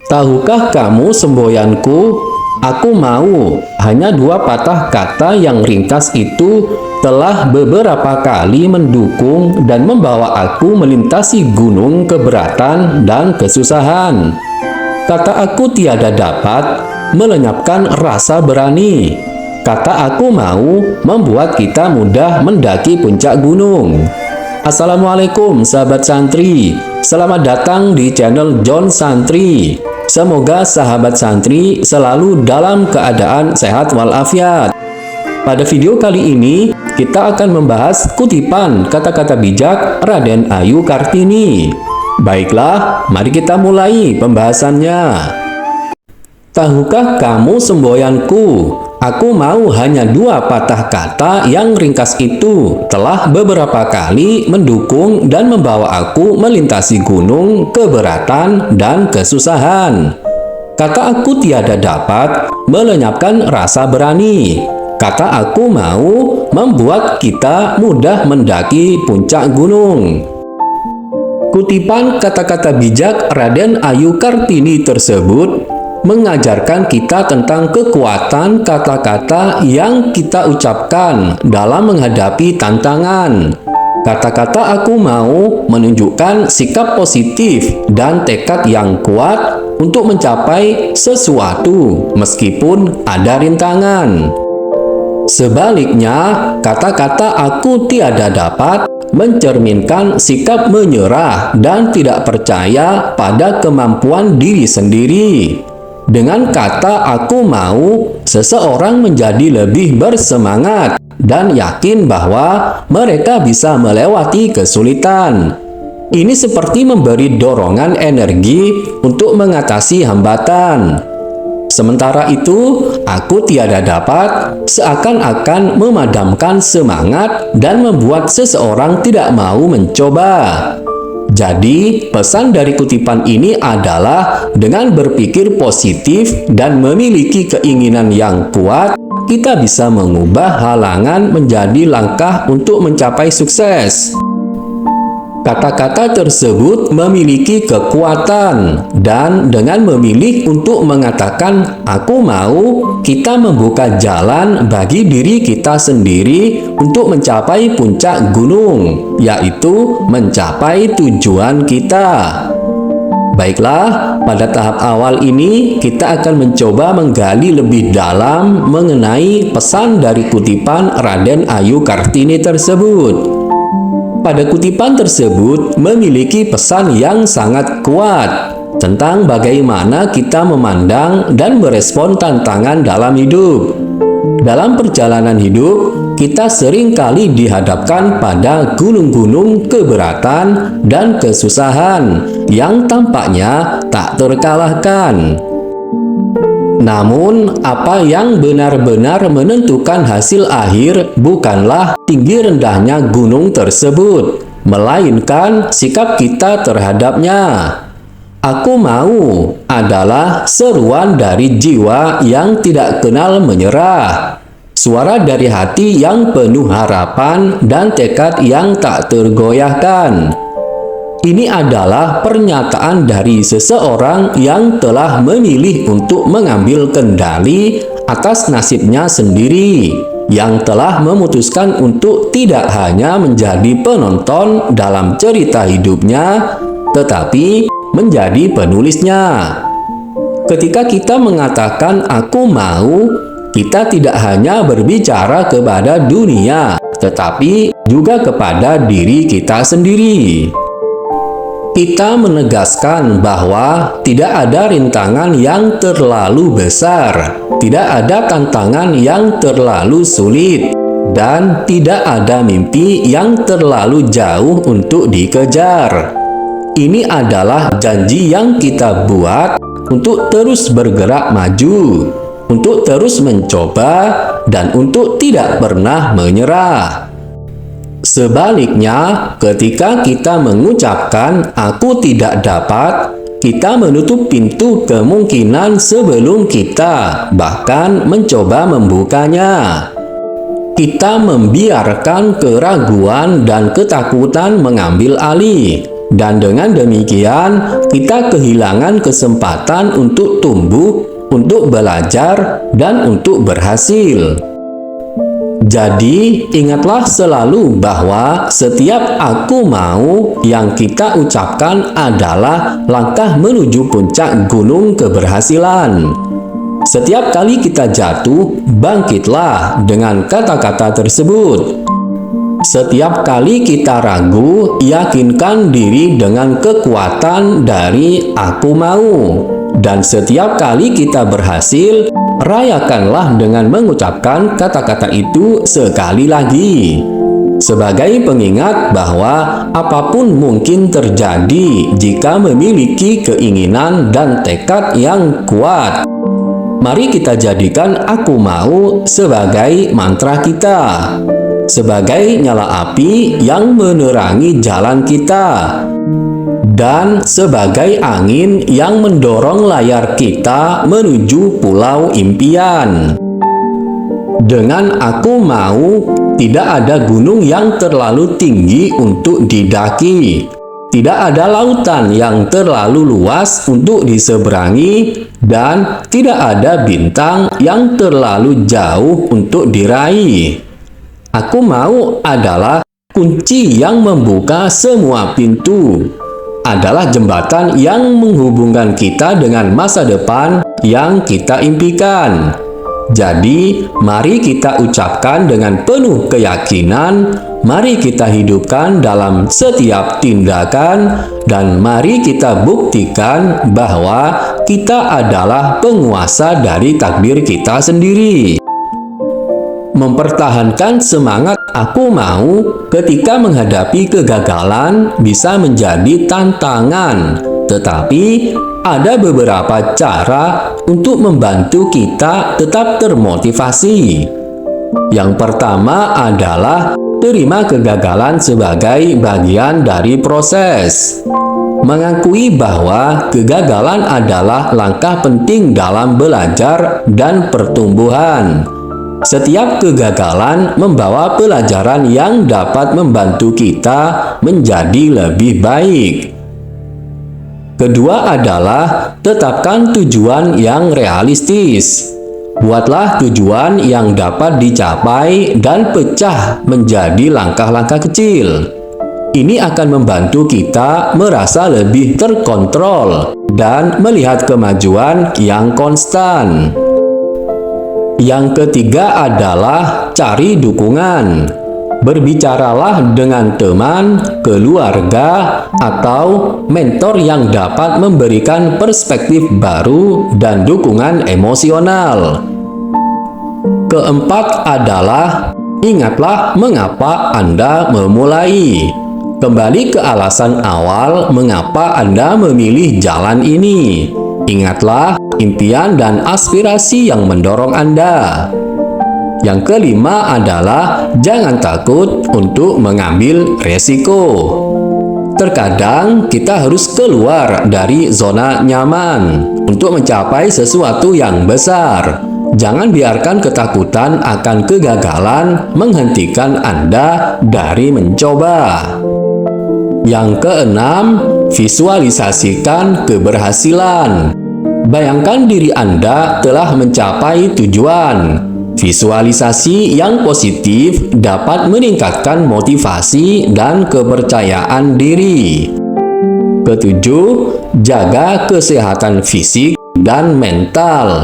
Tahukah kamu semboyanku? Aku mau. Hanya dua patah kata yang ringkas itu telah beberapa kali mendukung dan membawa aku melintasi gunung keberatan dan kesusahan. Kata aku tiada dapat melenyapkan rasa berani. Kata aku mau membuat kita mudah mendaki puncak gunung. Assalamualaikum sahabat santri. Selamat datang di channel John Santri. Semoga sahabat santri selalu dalam keadaan sehat walafiat. Pada video kali ini, kita akan membahas kutipan kata-kata bijak Raden Ayu Kartini. Baiklah, mari kita mulai pembahasannya. Tahukah kamu semboyanku? Aku mau hanya dua patah kata yang ringkas itu telah beberapa kali mendukung dan membawa aku melintasi gunung keberatan dan kesusahan. Kata aku tiada dapat melenyapkan rasa berani. Kata aku mau membuat kita mudah mendaki puncak gunung. Kutipan kata-kata bijak Raden Ayu Kartini tersebut mengajarkan kita tentang kekuatan kata-kata yang kita ucapkan dalam menghadapi tantangan. Kata-kata aku mau menunjukkan sikap positif dan tekad yang kuat untuk mencapai sesuatu meskipun ada rintangan. Sebaliknya, kata-kata aku tiada dapat mencerminkan sikap menyerah dan tidak percaya pada kemampuan diri sendiri. Dengan kata aku mau, seseorang menjadi lebih bersemangat dan yakin bahwa mereka bisa melewati kesulitan. Ini seperti memberi dorongan energi untuk mengatasi hambatan. Sementara itu, aku tiada dapat seakan-akan memadamkan semangat dan membuat seseorang tidak mau mencoba. Jadi, pesan dari kutipan ini adalah dengan berpikir positif dan memiliki keinginan yang kuat, kita bisa mengubah halangan menjadi langkah untuk mencapai sukses. Kata-kata tersebut memiliki kekuatan, dan dengan memilih untuk mengatakan "aku mau", kita membuka jalan bagi diri kita sendiri untuk mencapai puncak gunung, yaitu mencapai tujuan kita. Baiklah, pada tahap awal ini kita akan mencoba menggali lebih dalam mengenai pesan dari kutipan Raden Ayu Kartini tersebut. Pada kutipan tersebut memiliki pesan yang sangat kuat tentang bagaimana kita memandang dan merespon tantangan dalam hidup. Dalam perjalanan hidup, kita seringkali dihadapkan pada gunung-gunung keberatan dan kesusahan yang tampaknya tak terkalahkan. Namun, apa yang benar-benar menentukan hasil akhir bukanlah tinggi rendahnya gunung tersebut, melainkan sikap kita terhadapnya. Aku mau adalah seruan dari jiwa yang tidak kenal menyerah, suara dari hati yang penuh harapan dan tekad yang tak tergoyahkan. Ini adalah pernyataan dari seseorang yang telah memilih untuk mengambil kendali atas nasibnya sendiri, yang telah memutuskan untuk tidak hanya menjadi penonton dalam cerita hidupnya, tetapi menjadi penulisnya. Ketika kita mengatakan "aku mau", kita tidak hanya berbicara kepada dunia, tetapi juga kepada diri kita sendiri. Kita menegaskan bahwa tidak ada rintangan yang terlalu besar, tidak ada tantangan yang terlalu sulit, dan tidak ada mimpi yang terlalu jauh untuk dikejar. Ini adalah janji yang kita buat untuk terus bergerak maju, untuk terus mencoba, dan untuk tidak pernah menyerah. Sebaliknya, ketika kita mengucapkan "aku tidak dapat", kita menutup pintu kemungkinan sebelum kita bahkan mencoba membukanya. Kita membiarkan keraguan dan ketakutan mengambil alih, Dan dengan demikian, kita kehilangan kesempatan untuk tumbuh, untuk belajar, dan untuk berhasil. Jadi, ingatlah selalu bahwa setiap "aku mau" yang kita ucapkan adalah langkah menuju puncak gunung keberhasilan. Setiap kali kita jatuh, bangkitlah dengan kata-kata tersebut. Setiap kali kita ragu, yakinkan diri dengan kekuatan dari "aku mau". Dan setiap kali kita berhasil, rayakanlah dengan mengucapkan kata-kata itu sekali lagi. Sebagai pengingat bahwa apapun mungkin terjadi jika memiliki keinginan dan tekad yang kuat. Mari kita jadikan "aku mau" sebagai mantra kita, sebagai nyala api yang menerangi jalan kita, dan sebagai angin yang mendorong layar kita menuju pulau impian. Dengan "aku mau", tidak ada gunung yang terlalu tinggi untuk didaki. Tidak ada lautan yang terlalu luas untuk diseberangi, dan tidak ada bintang yang terlalu jauh untuk diraih. "Aku mau" adalah kunci yang membuka semua pintu, adalah jembatan yang menghubungkan kita dengan masa depan yang kita impikan. Jadi, mari kita ucapkan dengan penuh keyakinan, mari kita hidupkan dalam setiap tindakan, dan mari kita buktikan bahwa kita adalah penguasa dari takdir kita sendiri. Mempertahankan semangat "aku mau" ketika menghadapi kegagalan bisa menjadi tantangan, tetapi ada beberapa cara untuk membantu kita tetap termotivasi. Yang pertama adalah terima kegagalan sebagai bagian dari proses. Mengakui bahwa kegagalan adalah langkah penting dalam belajar dan pertumbuhan. Setiap kegagalan membawa pelajaran yang dapat membantu kita menjadi lebih baik. Kedua adalah tetapkan tujuan yang realistis. Buatlah tujuan yang dapat dicapai dan pecah menjadi langkah-langkah kecil. Ini akan membantu kita merasa lebih terkontrol dan melihat kemajuan yang konstan. Yang ketiga adalah cari dukungan. Berbicaralah dengan teman, keluarga, atau mentor yang dapat memberikan perspektif baru dan dukungan emosional. Keempat adalah ingatlah mengapa Anda memulai. Kembali ke alasan awal mengapa Anda memilih jalan ini. Ingatlah impian dan aspirasi yang mendorong Anda. Yang kelima adalah jangan takut untuk mengambil resiko. Terkadang kita harus keluar dari zona nyaman untuk mencapai sesuatu yang besar. Jangan biarkan ketakutan akan kegagalan menghentikan Anda dari mencoba. Yang keenam, visualisasikan keberhasilan. Bayangkan diri Anda telah mencapai tujuan. Visualisasi yang positif dapat meningkatkan motivasi dan kepercayaan diri. Ketujuh, jaga kesehatan fisik dan mental.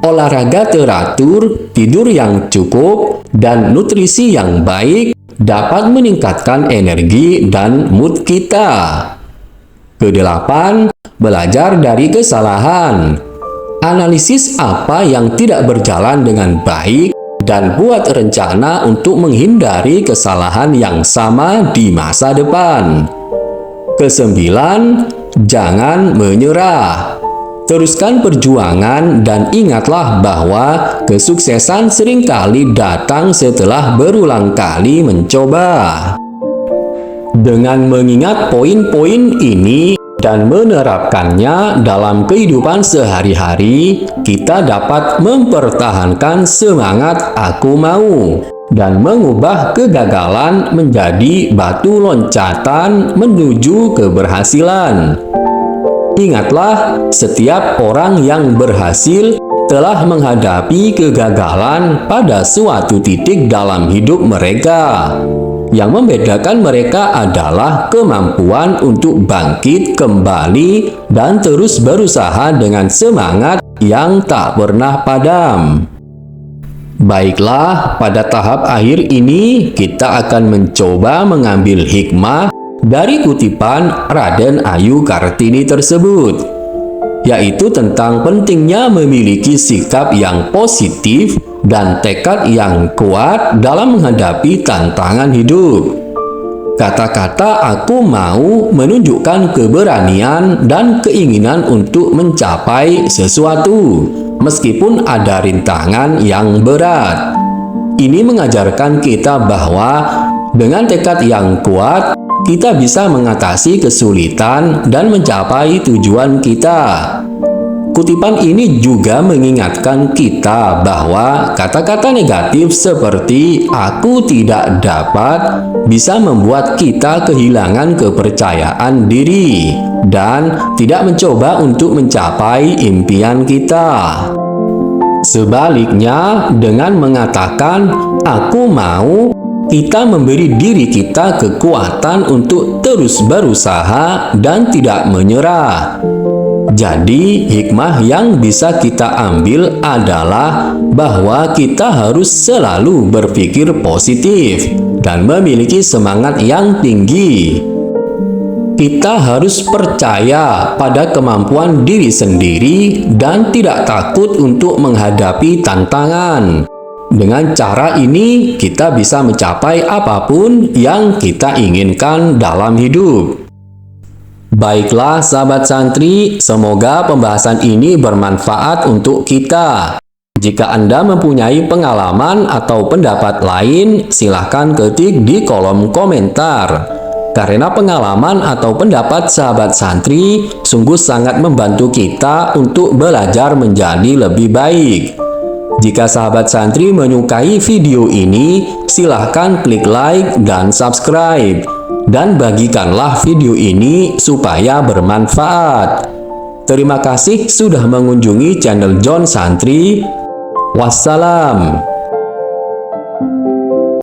Olahraga teratur, tidur yang cukup, dan nutrisi yang baik dapat meningkatkan energi dan mood kita. Kedelapan, belajar dari kesalahan. Analisis apa yang tidak berjalan dengan baik dan buat rencana untuk menghindari kesalahan yang sama di masa depan. Kesembilan, jangan menyerah. Teruskan perjuangan dan ingatlah bahwa kesuksesan seringkali datang setelah berulang kali mencoba. Dengan mengingat poin-poin ini dan menerapkannya dalam kehidupan sehari-hari, kita dapat mempertahankan semangat "aku mau" dan mengubah kegagalan menjadi batu loncatan menuju keberhasilan. Ingatlah, setiap orang yang berhasil telah menghadapi kegagalan pada suatu titik dalam hidup mereka. Yang membedakan mereka adalah kemampuan untuk bangkit kembali dan terus berusaha dengan semangat yang tak pernah padam. Baiklah, pada tahap akhir ini kita akan mencoba mengambil hikmah dari kutipan Raden Ayu Kartini tersebut, yaitu tentang pentingnya memiliki sikap yang positif dan tekad yang kuat dalam menghadapi tantangan hidup. Kata-kata "aku mau" menunjukkan keberanian dan keinginan untuk mencapai sesuatu, meskipun ada rintangan yang berat. Ini mengajarkan kita bahwa dengan tekad yang kuat, kita bisa mengatasi kesulitan dan mencapai tujuan kita. Kutipan ini juga mengingatkan kita bahwa kata-kata negatif seperti "aku tidak dapat" bisa membuat kita kehilangan kepercayaan diri dan tidak mencoba untuk mencapai impian kita. Sebaliknya, dengan mengatakan "aku mau", kita memberi diri kita kekuatan untuk terus berusaha dan tidak menyerah. Jadi, hikmah yang bisa kita ambil adalah bahwa kita harus selalu berpikir positif dan memiliki semangat yang tinggi. Kita harus percaya pada kemampuan diri sendiri dan tidak takut untuk menghadapi tantangan. Dengan cara ini, kita bisa mencapai apapun yang kita inginkan dalam hidup. Baiklah sahabat santri, semoga pembahasan ini bermanfaat untuk kita. Jika Anda mempunyai pengalaman atau pendapat lain, silahkan ketik di kolom komentar. Karena pengalaman atau pendapat sahabat santri sungguh sangat membantu kita untuk belajar menjadi lebih baik. Jika sahabat santri menyukai video ini, silahkan klik like dan subscribe. Dan bagikanlah video ini supaya bermanfaat. Terima kasih sudah mengunjungi channel John Santri. Wassalam.